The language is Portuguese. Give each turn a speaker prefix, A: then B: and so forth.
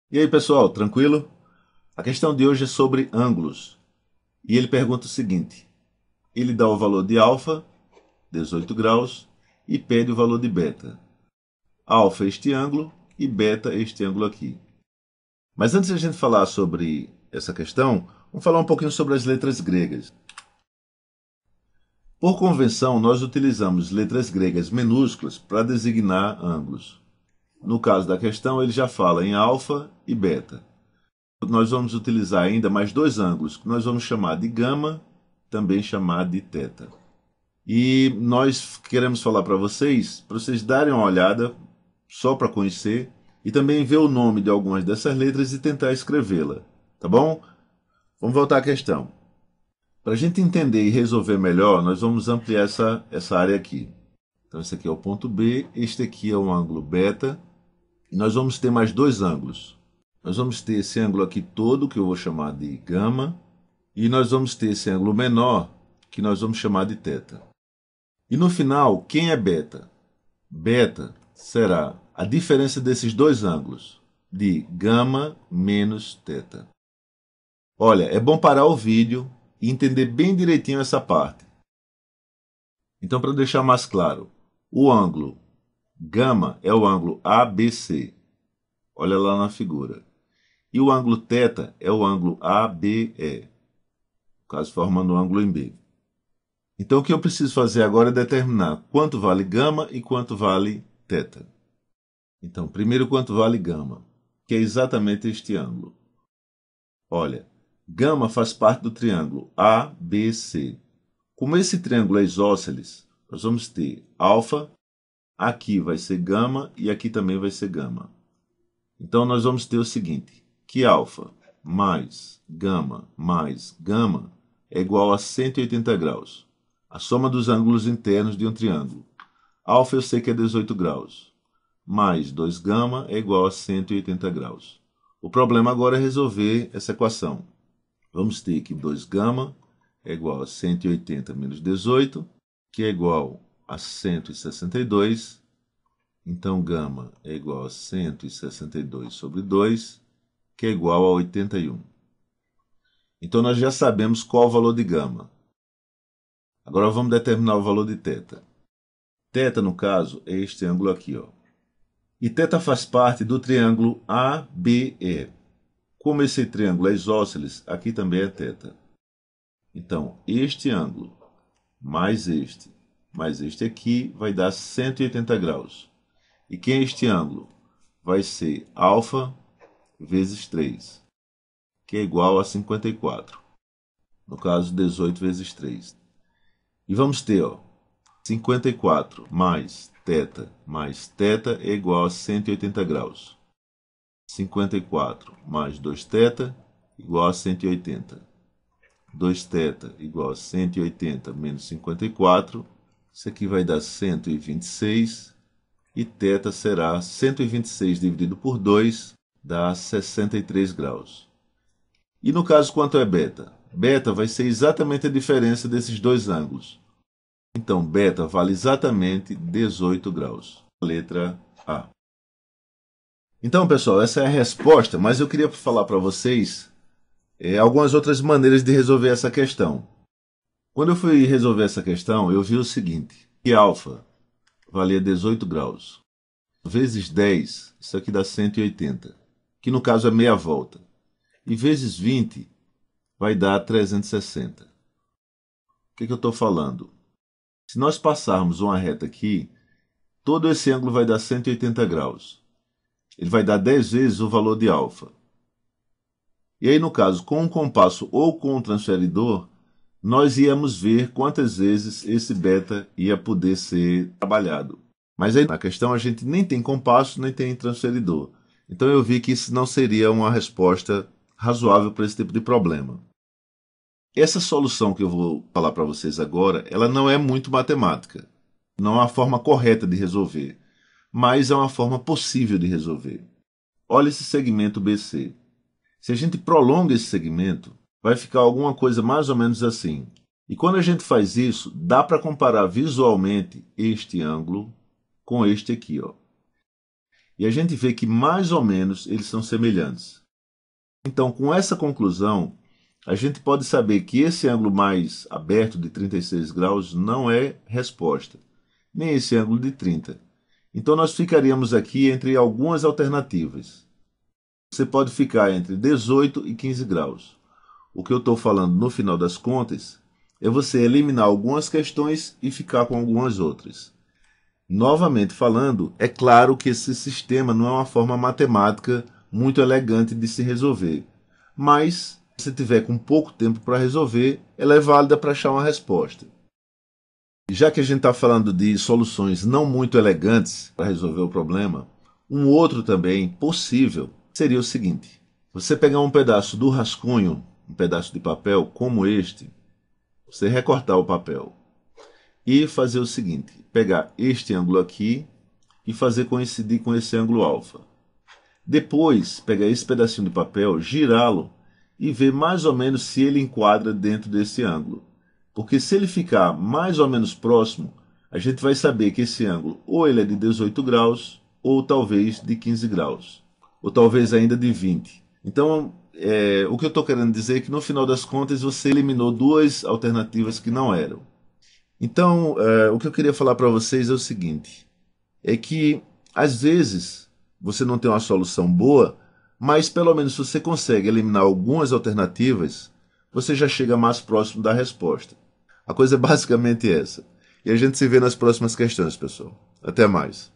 A: E aí, pessoal, tranquilo? A questão de hoje é sobre ângulos. E ele pergunta o seguinte: ele dá o valor de alfa, 18 graus, e pede o valor de beta. Alfa é este ângulo e beta é este ângulo aqui. Mas antes de a gente falar sobre essa questão, vamos falar um pouquinho sobre as letras gregas. Por convenção, nós utilizamos letras gregas minúsculas para designar ângulos. No caso da questão, ele já fala em alfa e beta. Nós vamos utilizar ainda mais dois ângulos, que nós vamos chamar de gama, também chamar de teta. E nós queremos falar para vocês darem uma olhada, só para conhecer, e também ver o nome de algumas dessas letras e tentar escrevê-la. Tá bom? Vamos voltar à questão. Para a gente entender e resolver melhor, nós vamos ampliar essa área aqui. Então, esse aqui é o ponto B, este aqui é o ângulo beta, e nós vamos ter mais dois ângulos. Nós vamos ter esse ângulo aqui todo, que eu vou chamar de gama, e nós vamos ter esse ângulo menor, que nós vamos chamar de teta. E no final, quem é beta? Beta será a diferença desses dois ângulos, de gama menos teta. Olha, é bom parar o vídeo e entender bem direitinho essa parte. Então, para deixar mais claro, o ângulo gama é o ângulo ABC. Olha lá na figura. E o ângulo θ é o ângulo ABE, no caso formando o ângulo em B. Então o que eu preciso fazer agora é determinar quanto vale gama e quanto vale θ. Então, primeiro quanto vale gama, que é exatamente este ângulo. Olha, gama faz parte do triângulo ABC. Como esse triângulo é isósceles, nós vamos ter alfa, aqui vai ser gama e aqui também vai ser gama. Então nós vamos ter o seguinte, que alfa mais gama é igual a 180 graus. A soma dos ângulos internos de um triângulo. Alfa eu sei que é 18 graus. Mais 2 gama é igual a 180 graus. O problema agora é resolver essa equação. Vamos ter que 2 gama é igual a 180 menos 18, que é igual a 162. Então, gama é igual a 162 sobre 2, que é igual a 81. Então, nós já sabemos qual o valor de gama. Agora, vamos determinar o valor de θ. Θ, no caso, é este ângulo aqui. Ó. E θ faz parte do triângulo ABE. Como esse triângulo é isósceles, aqui também é θ. Então, este ângulo mais este aqui, vai dar 180 graus. E quem é este ângulo? Vai ser alfa vezes 3, que é igual a 54. No caso, 18 vezes 3. E vamos ter, ó, 54 mais θ é igual a 180 graus. 54 mais 2θ igual a 180. 2θ igual a 180 menos 54. Isso aqui vai dar 126. E θ será 126 dividido por 2, dá 63 graus. E no caso, quanto é beta? Beta vai ser exatamente a diferença desses dois ângulos. Então, beta vale exatamente 18 graus. Letra A. Então, pessoal, essa é a resposta, mas eu queria falar para vocês algumas outras maneiras de resolver essa questão. Quando eu fui resolver essa questão, eu vi o seguinte, que alfa valia 18 graus, vezes 10, isso aqui dá 180, que no caso é meia volta, e vezes 20 vai dar 360. O que eu estou falando? Se nós passarmos uma reta aqui, todo esse ângulo vai dar 180 graus. Ele vai dar 10 vezes o valor de alfa. E aí, no caso, com um compasso ou com um transferidor, nós íamos ver quantas vezes esse beta ia poder ser trabalhado. Mas aí na questão a gente nem tem compasso, nem tem transferidor. Então eu vi que isso não seria uma resposta razoável para esse tipo de problema. Essa solução que eu vou falar para vocês agora, ela não é muito matemática. Não é uma forma correta de resolver, mas é uma forma possível de resolver. Olha esse segmento BC. Se a gente prolonga esse segmento, vai ficar alguma coisa mais ou menos assim. E quando a gente faz isso, dá para comparar visualmente este ângulo com este aqui. Ó. E a gente vê que mais ou menos eles são semelhantes. Então, com essa conclusão, a gente pode saber que esse ângulo mais aberto de 36 graus não é resposta, nem esse ângulo de 30. Então, nós ficaríamos aqui entre algumas alternativas. Você pode ficar entre 18 e 15 graus. O que eu estou falando no final das contas é você eliminar algumas questões e ficar com algumas outras. Novamente falando, é claro que esse sistema não é uma forma matemática muito elegante de se resolver, mas se tiver com pouco tempo para resolver, ela é válida para achar uma resposta. E já que a gente está falando de soluções não muito elegantes para resolver o problema, um outro também possível seria o seguinte: você pegar um pedaço do rascunho, um pedaço de papel como este, você recortar o papel e fazer o seguinte: pegar este ângulo aqui e fazer coincidir com esse ângulo alfa. Depois, pegar esse pedacinho de papel, girá-lo e ver mais ou menos se ele enquadra dentro desse ângulo. Porque se ele ficar mais ou menos próximo, a gente vai saber que esse ângulo ou ele é de 18 graus, ou talvez de 15 graus, ou talvez ainda de 20. Então, o que eu estou querendo dizer é que no final das contas você eliminou duas alternativas que não eram. Então, o que eu queria falar para vocês é o seguinte, é que às vezes você não tem uma solução boa, mas pelo menos se você consegue eliminar algumas alternativas, você já chega mais próximo da resposta. A coisa é basicamente essa. E a gente se vê nas próximas questões, pessoal. Até mais.